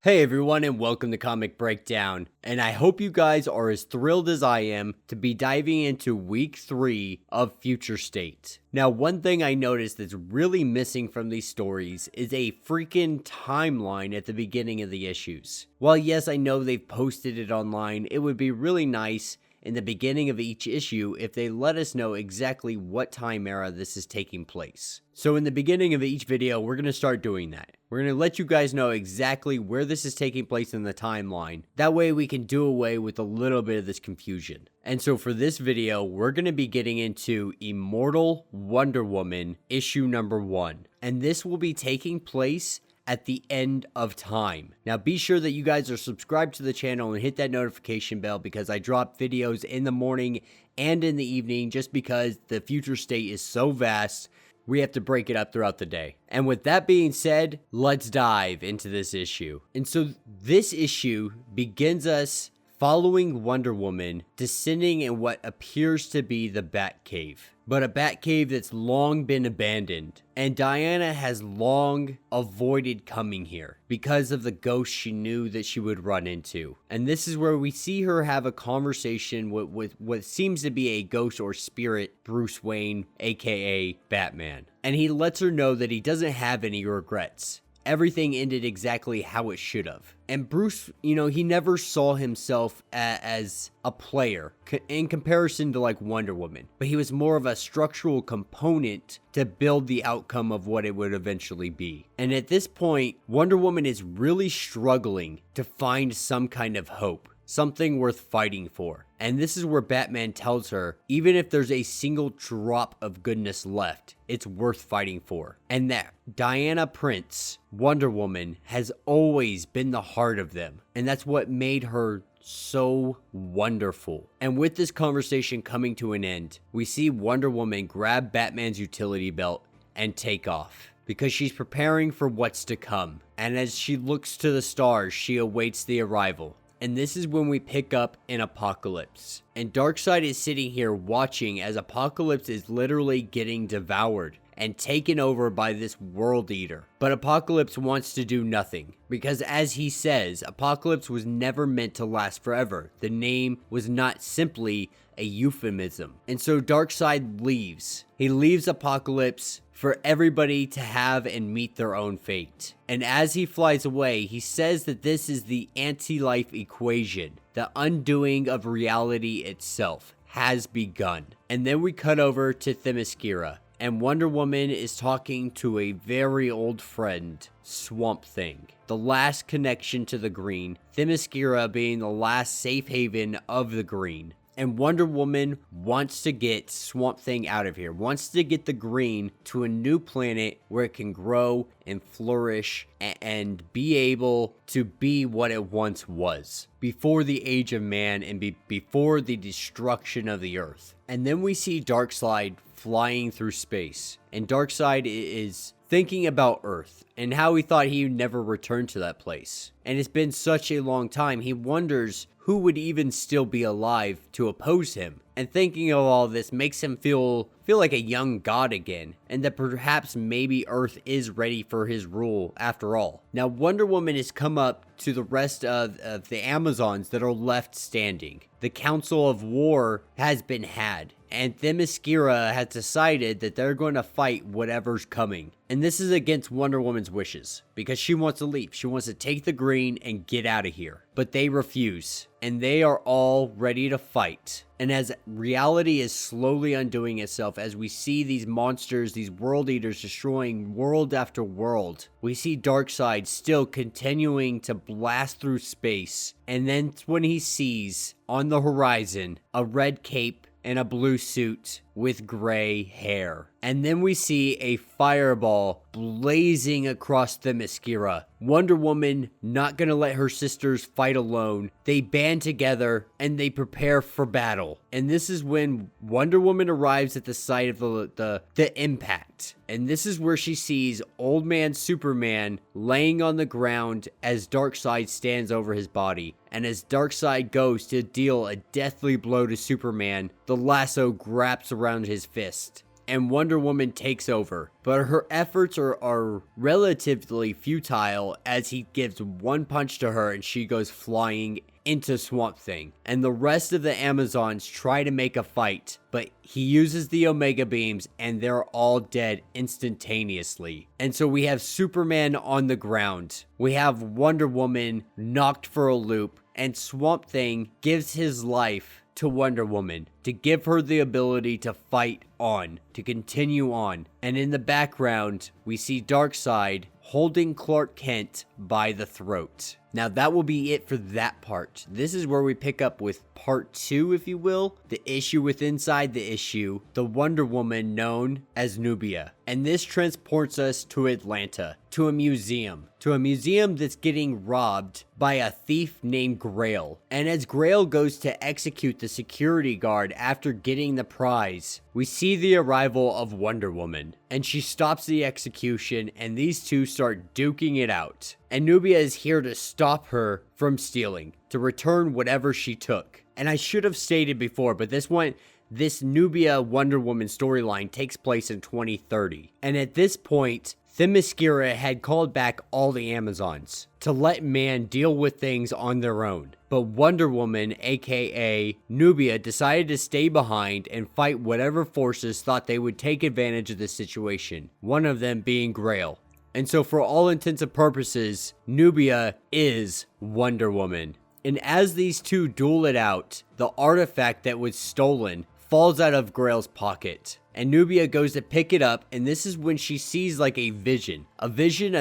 Hey everyone, and welcome to Comic Breakdown, and I hope you guys are as thrilled as I am to be diving into week 3 of Future State. Now, one thing I noticed that's really missing from these stories is a freaking timeline at the beginning of the issues. While yes, I know they've posted it online, it would be really nice in the beginning of each issue if they let us know exactly what time era this is taking place. So in the beginning of each video, we're going to start doing that. We're going to let you guys know exactly where this is taking place in the timeline. That way we can do away with a little bit of this confusion. And so for this video, we're going to be getting into Immortal Wonder Woman issue number 1. And this will be taking place at the end of time. Now be sure that you guys are subscribed to the channel and hit that notification bell because I drop videos in the morning and in the evening just because the future state is so vast. We have to break it up throughout the day. And with that being said, let's dive into this issue. And so this issue begins us following Wonder Woman descending in what appears to be the Batcave, but a Batcave that's long been abandoned. And Diana has long avoided coming here because of the ghost she knew that she would run into. And this is where we see her have a conversation with what seems to be a ghost or spirit, Bruce Wayne, aka Batman. And he lets her know that he doesn't have any regrets. Everything ended exactly how it should have. And Bruce, he never saw himself as a player in comparison to like Wonder Woman, but he was more of a structural component to build the outcome of what it would eventually be. And at this point, Wonder Woman is really struggling to find some kind of hope, something worth fighting for. And this is where Batman tells her, even if there's a single drop of goodness left, it's worth fighting for. And that Diana Prince, Wonder Woman, has always been the heart of them. And that's what made her so wonderful. And with this conversation coming to an end, we see Wonder Woman grab Batman's utility belt and take off, because she's preparing for what's to come. And as she looks to the stars, she awaits the arrival. And this is when we pick up in Apocalypse. And Darkseid is sitting here watching as Apocalypse is literally getting devoured and taken over by this world eater. But Apocalypse wants to do nothing, because as he says, Apocalypse was never meant to last forever. The name was not simply a euphemism. And so Darkseid leaves. He leaves Apocalypse for everybody to have and meet their own fate. And as he flies away, he says that this is the anti-life equation. The undoing of reality itself has begun. And then we cut over to Themyscira, and Wonder Woman is talking to a very old friend, Swamp Thing. The last connection to the Green, Themyscira being the last safe haven of the Green. And Wonder Woman wants to get Swamp Thing out of here, wants to get the Green to a new planet where it can grow and flourish and be able to be what it once was before the age of man and before the destruction of the earth. And then we see Darkseid flying through space, and Darkseid is thinking about Earth and how he thought he would never return to that place. And it's been such a long time, he wonders who would even still be alive to oppose him. And thinking of all this makes him feel like a young god again, and that perhaps maybe Earth is ready for his rule after all. Now Wonder Woman has come up to the rest of the Amazons that are left standing. The Council of War has been had, and Themyscira has decided that they're going to fight whatever's coming. And this is against Wonder Woman's wishes, because she wants to leave. She wants to take the Green and get out of here. But they refuse, and they are all ready to fight. And as reality is slowly undoing itself, as we see these monsters, these world eaters destroying world after world, we see Darkseid still continuing to blast through space. And then when he sees on the horizon a red cape and a blue suit with gray hair. And then we see a fireball blazing across Themyscira. Wonder Woman not gonna let her sisters fight alone. They band together and they prepare for battle. And this is when Wonder Woman arrives at the site of the impact. And this is where she sees Old Man Superman laying on the ground as Darkseid stands over his body. And as Darkseid goes to deal a deathly blow to Superman, the lasso wraps around his fist. and Wonder Woman takes over. But her efforts are relatively futile as he gives one punch to her and she goes flying into Swamp Thing. And the rest of the Amazons try to make a fight, but he uses the Omega Beams and they're all dead instantaneously. And so we have Superman on the ground. We have Wonder Woman knocked for a loop, and Swamp Thing gives his life to Wonder Woman to give her the ability to fight on, to continue on. And in the background, we see Darkseid holding Clark Kent by the throat. Now that will be it for that part. This is where we pick up with part 2, if you will, the issue with inside the issue, the Wonder Woman known as Nubia. And this transports us to Atlanta, to a museum that's getting robbed by a thief named Grail. And as Grail goes to execute the security guard after getting the prize, we see the arrival of Wonder Woman, and she stops the execution and these two start duking it out. And Nubia is here to stop her from stealing, to return whatever she took. And I should have stated before, but this Nubia Wonder Woman storyline takes place in 2030. And at this point, Themyscira had called back all the Amazons to let man deal with things on their own. But Wonder Woman, aka Nubia, decided to stay behind and fight whatever forces thought they would take advantage of the situation, one of them being Grail. And so for all intents and purposes, Nubia is Wonder Woman. And as these two duel it out, the artifact that was stolen falls out of Grail's pocket. And Nubia goes to pick it up, and this is when she sees like a vision of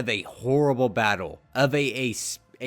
a horrible battle, of a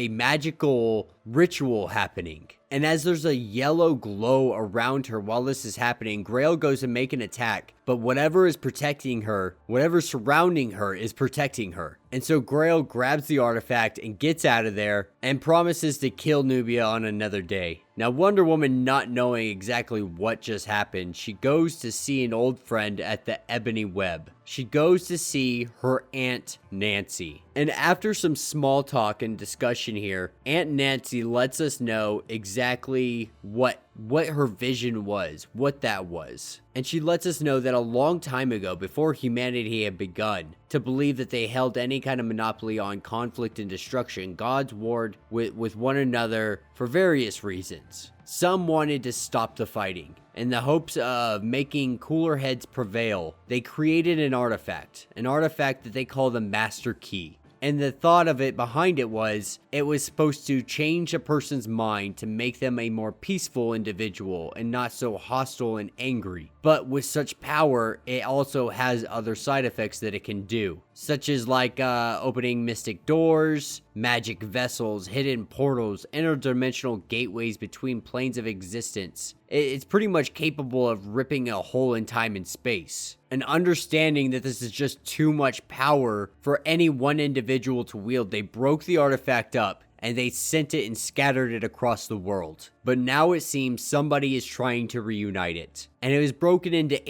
magical ritual happening. And as there's a yellow glow around her while this is happening, Grail goes to make an attack, but whatever is protecting her, whatever surrounding her is protecting her. And so Grail grabs the artifact and gets out of there and promises to kill Nubia on another day. Now Wonder Woman, not knowing exactly what just happened, she goes to see an old friend at the Ebony Web. She goes to see her Aunt Nancy. And after some small talk and discussion here, Aunt Nancy lets us know exactly what her vision was, what that was. And she lets us know that a long time ago, before humanity had begun to believe that they held any kind of monopoly on conflict and destruction, gods warred with one another for various reasons. Some wanted to stop the fighting. In the hopes of making cooler heads prevail, they created an artifact that they call the Master Key. And the thought of it behind it was supposed to change a person's mind to make them a more peaceful individual and not so hostile and angry. But with such power, it also has other side effects that it can do, such as like opening mystic doors, magic vessels, hidden portals, interdimensional gateways between planes of existence. It's pretty much capable of ripping a hole in time and space. And understanding that this is just too much power for any one individual to wield, they broke the artifact up and they sent it and scattered it across the world. But now it seems somebody is trying to reunite it. And it was broken into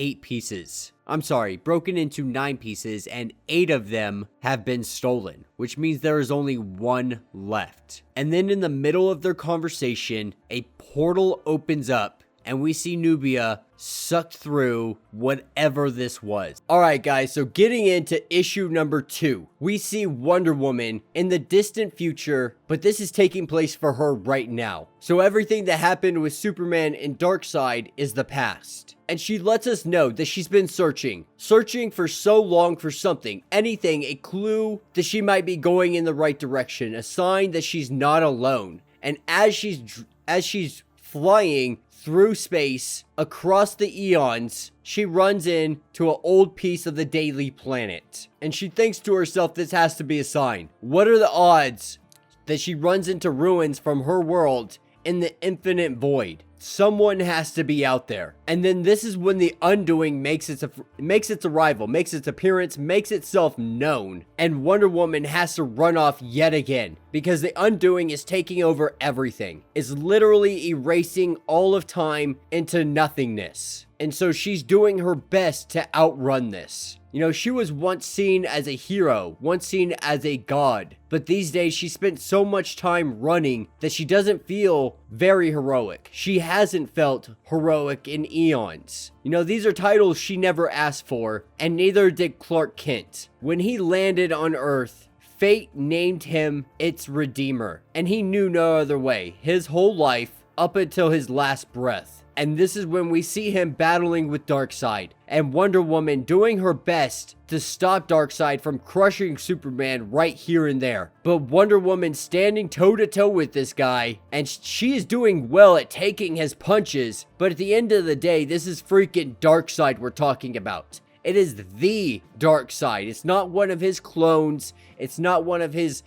9 pieces, and 8 of them have been stolen, which means there is only 1 left. And then in the middle of their conversation, a portal opens up and we see Nubia sucked through whatever this was. Alright guys, so getting into issue number 2, we see Wonder Woman in the distant future, but this is taking place for her right now. So everything that happened with Superman and Darkseid is the past. And she lets us know that she's been searching for so long for something, anything, a clue that she might be going in the right direction, a sign that she's not alone. And as she's flying through space, across the eons, she runs into an old piece of the Daily Planet. And she thinks to herself, this has to be a sign. What are the odds that she runs into ruins from her world in the infinite void? Someone has to be out there. And then this is when the Undoing makes its arrival, makes its appearance, makes itself known. And Wonder Woman has to run off yet again, because the Undoing is taking over everything. Is literally erasing all of time into nothingness. And so she's doing her best to outrun this. You know, she was once seen as a hero, once seen as a god, but these days she spent so much time running that she doesn't feel very heroic. She hasn't felt heroic in eons. You know, these are titles she never asked for, and neither did Clark Kent. When he landed on Earth, fate named him its redeemer, and he knew no other way his whole life up until his last breath. And this is when we see him battling with Darkseid, and Wonder Woman doing her best to stop Darkseid from crushing Superman right here and there. But Wonder Woman standing toe-to-toe with this guy, and she is doing well at taking his punches, but at the end of the day, this is freaking Darkseid we're talking about. It is the Darkseid. It's not one of his clones. It's not one of his,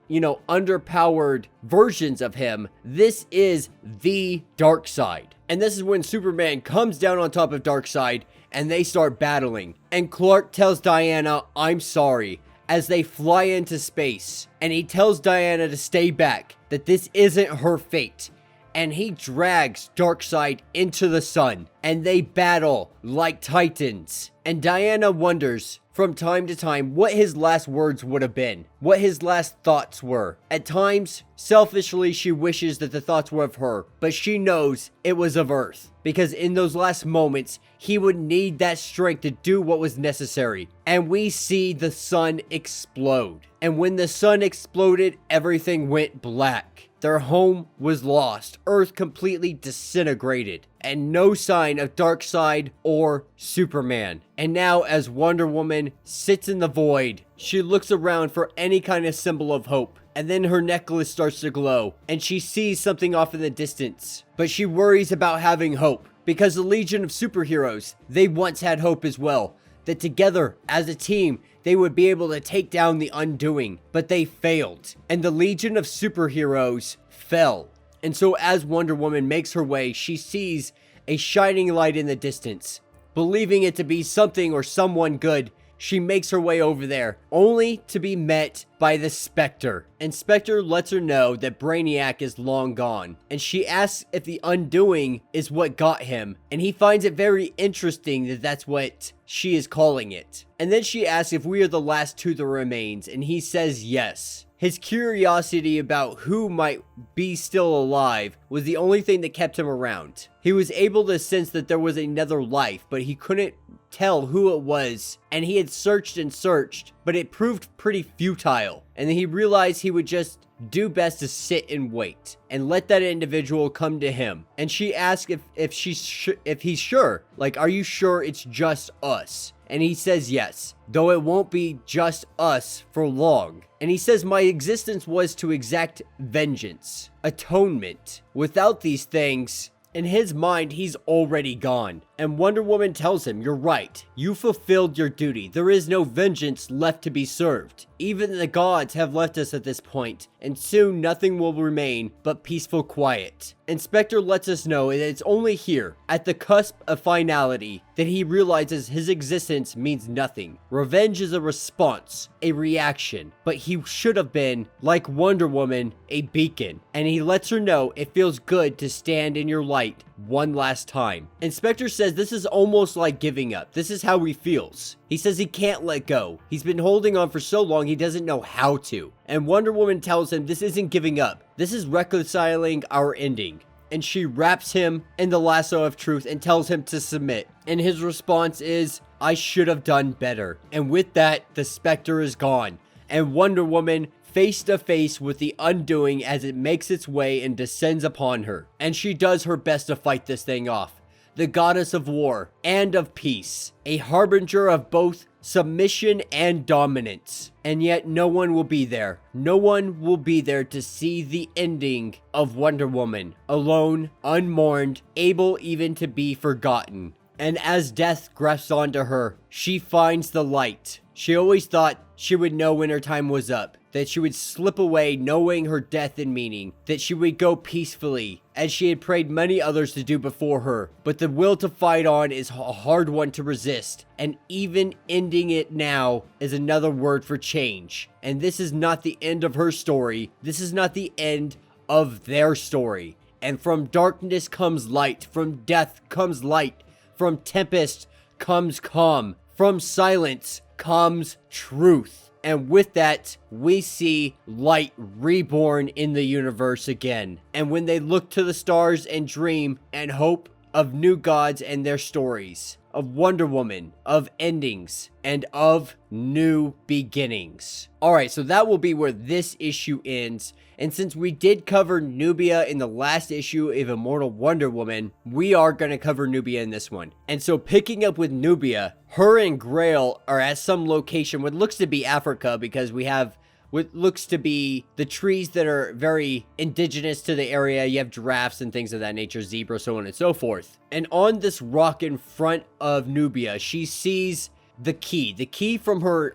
you know, underpowered versions of him. This is the Darkseid. And this is when Superman comes down on top of Darkseid and they start battling. And Clark tells Diana, "I'm sorry," as they fly into space. And he tells Diana to stay back, that this isn't her fate. And he drags Darkseid into the sun, and they battle like titans. And Diana wonders from time to time what his last words would have been, what his last thoughts were. At times, selfishly, she wishes that the thoughts were of her, but she knows it was of Earth, because in those last moments, he would need that strength to do what was necessary. And we see the sun explode. And when the sun exploded, everything went black. Their home was lost, Earth completely disintegrated, and no sign of Darkseid or Superman. And now, as Wonder Woman sits in the void, she looks around for any kind of symbol of hope. And then her necklace starts to glow, and she sees something off in the distance. But she worries about having hope, because the Legion of Superheroes, they once had hope as well, that together, as a team, they would be able to take down the Undoing, but they failed, and the Legion of Superheroes fell. And so as Wonder Woman makes her way, she sees a shining light in the distance. Believing it to be something or someone good, she makes her way over there, only to be met by the Spectre. And Spectre lets her know that Brainiac is long gone. And she asks if the Undoing is what got him. And he finds it very interesting that that's what she is calling it. And then she asks if we are the last two that remains. And he says yes. His curiosity about who might be still alive was the only thing that kept him around. He was able to sense that there was another life, but he couldn't tell who it was, and he had searched and searched, but it proved pretty futile. And then he realized he would just do best to sit and wait and let that individual come to him. And she asked if he's sure, like, are you sure it's just us? And he says yes, though it won't be just us for long. And he says, my existence was to exact vengeance, atonement. Without these things, in his mind, he's already gone. And Wonder Woman tells him, you're right. You fulfilled your duty. There is no vengeance left to be served. Even the gods have left us at this point, and soon nothing will remain but peaceful quiet. And Spectre lets us know that it's only here, at the cusp of finality, that he realizes his existence means nothing. Revenge is a response, a reaction, but he should have been, like Wonder Woman, a beacon. And he lets her know it feels good to stand in your light one last time. And Spectre says this is almost like giving up. This is how he feels. He says he can't let go. He's been holding on for so long he doesn't know how to. And Wonder Woman tells him this isn't giving up. This is reconciling our ending. And she wraps him in the lasso of truth and tells him to submit. And his response is, I should have done better. And with that, the Spectre is gone. And Wonder Woman face to face with the Undoing as it makes its way and descends upon her. And she does her best to fight this thing off. The goddess of war and of peace, a harbinger of both submission and dominance. And yet no one will be there. No one will be there to see the ending of Wonder Woman. Alone, unmourned, able even to be forgotten. And as death grasps onto her, she finds the light. She always thought she would know when her time was up, that she would slip away knowing her death and meaning, that she would go peacefully, as she had prayed many others to do before her. But the will to fight on is a hard one to resist, and even ending it now is another word for change. And this is not the end of her story. This is not the end of their story. And from darkness comes light, from death comes light, from tempest comes calm. From silence comes truth. And with that, we see light reborn in the universe again. And when they look to the stars and dream and hope of new gods and their stories, of Wonder Woman, of endings, and of new beginnings. Alright, so that will be where this issue ends. And since we did cover Nubia in the last issue of Immortal Wonder Woman, we are going to cover Nubia in this one. And so picking up with Nubia, her and Grail are at some location, what looks to be Africa, because we have what looks to be the trees that are very indigenous to the area. You have giraffes and things of that nature, zebra, so on and so forth. And on this rock in front of Nubia, she sees the key from her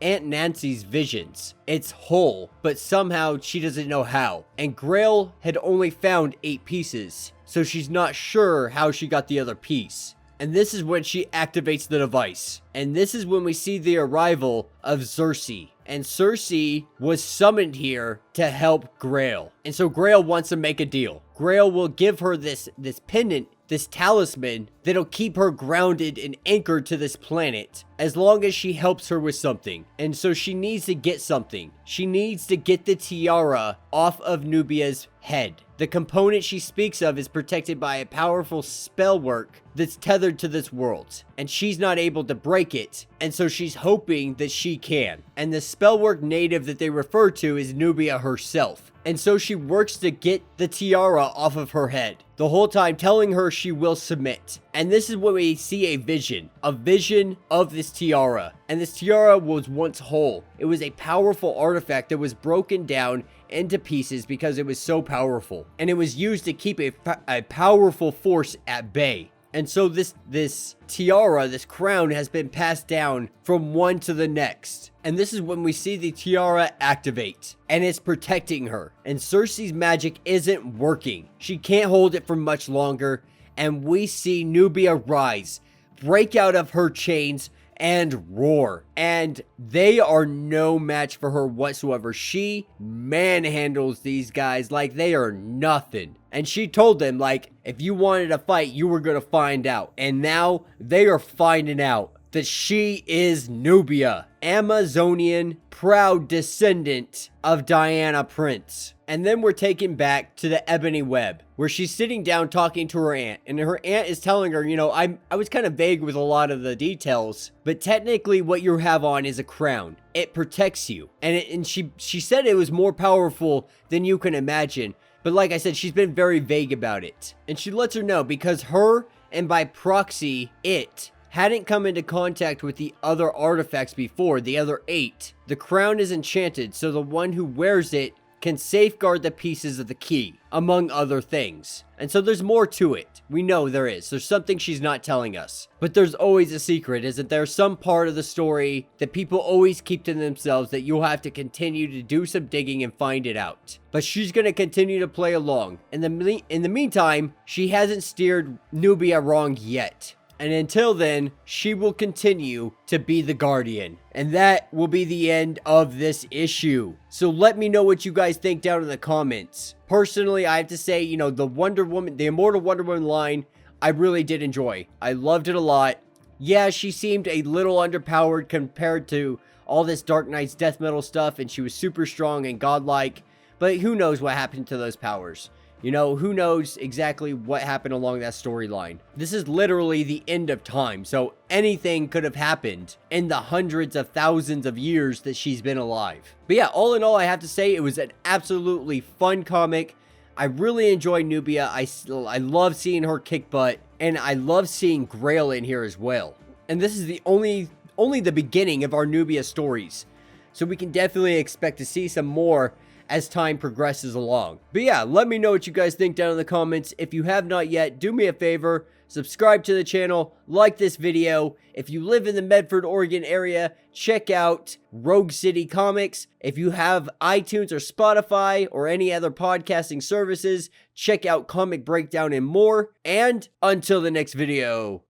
Aunt Nancy's visions. It's whole, but somehow she doesn't know how. And Grail had only found 8 pieces, so she's not sure how she got the other piece. And this is when she activates the device. And this is when we see the arrival of Circe. And Circe was summoned here to help Grail. And so Grail wants to make a deal. Grail will give her this pendant, this talisman, that'll keep her grounded and anchored to this planet as long as she helps her with something. And so she needs to get something. She needs to get the tiara off of Nubia's head. The component she speaks of is protected by a powerful spell work that's tethered to this world, and she's not able to break it, and so she's hoping that she can. And the spellwork native that they refer to is Nubia herself. And so she works to get the tiara off of her head, the whole time telling her she will submit. And this is when we see a vision of this tiara. And this tiara was once whole. It was a powerful artifact that was broken down into pieces because it was so powerful. And it was used to keep a powerful force at bay. And so this tiara, this crown, has been passed down from one to the next. And this is when we see the tiara activate. And it's protecting her. And Circe's magic isn't working. She can't hold it for much longer. And we see Nubia rise, break out of her chains, and roar. And they are no match for her whatsoever. She manhandles these guys like they are nothing. And she told them, like, if you wanted to fight, you were going to find out. And now they are finding out that she is Nubia, Amazonian, proud descendant of Diana Prince. And then we're taken back to the Ebony Web, where she's sitting down talking to her aunt. And her aunt is telling her, you know, I was kind of vague with a lot of the details, but technically what you have on is a crown. It protects you. And she said it was more powerful than you can imagine. But like I said, she's been very vague about it. And she lets her know because her, and by proxy, it, hadn't come into contact with the other artifacts before, the other 8. The crown is enchanted, so the one who wears it can safeguard the pieces of the key, among other things. And so there's more to it. We know there is. There's something she's not telling us. But there's always a secret, isn't there? Some part of the story that people always keep to themselves that you'll have to continue to do some digging and find it out. But she's going to continue to play along. In the meantime, she hasn't steered Nubia wrong yet. And until then, she will continue to be the Guardian. And that will be the end of this issue. So let me know what you guys think down in the comments. Personally, I have to say, you know, the Immortal Wonder Woman line, I really did enjoy. I loved it a lot. Yeah, she seemed a little underpowered compared to all this Dark Knight's death metal stuff, and she was super strong and godlike. But who knows what happened to those powers? You know, who knows exactly what happened along that storyline. This is literally the end of time, so anything could have happened in the hundreds of thousands of years that she's been alive. But yeah, all in all, I have to say it was an absolutely fun comic. I really enjoy Nubia. I love seeing her kick butt, and I love seeing Grail in here as well. And this is the only the beginning of our Nubia stories, so we can definitely expect to see some more as time progresses along. But yeah, let me know what you guys think down in the comments. If you have not yet, do me a favor, subscribe to the channel, like this video. If you live in the Medford, Oregon area, check out Rogue City Comics. If you have iTunes or Spotify or any other podcasting services, check out Comic Breakdown and more. And until the next video.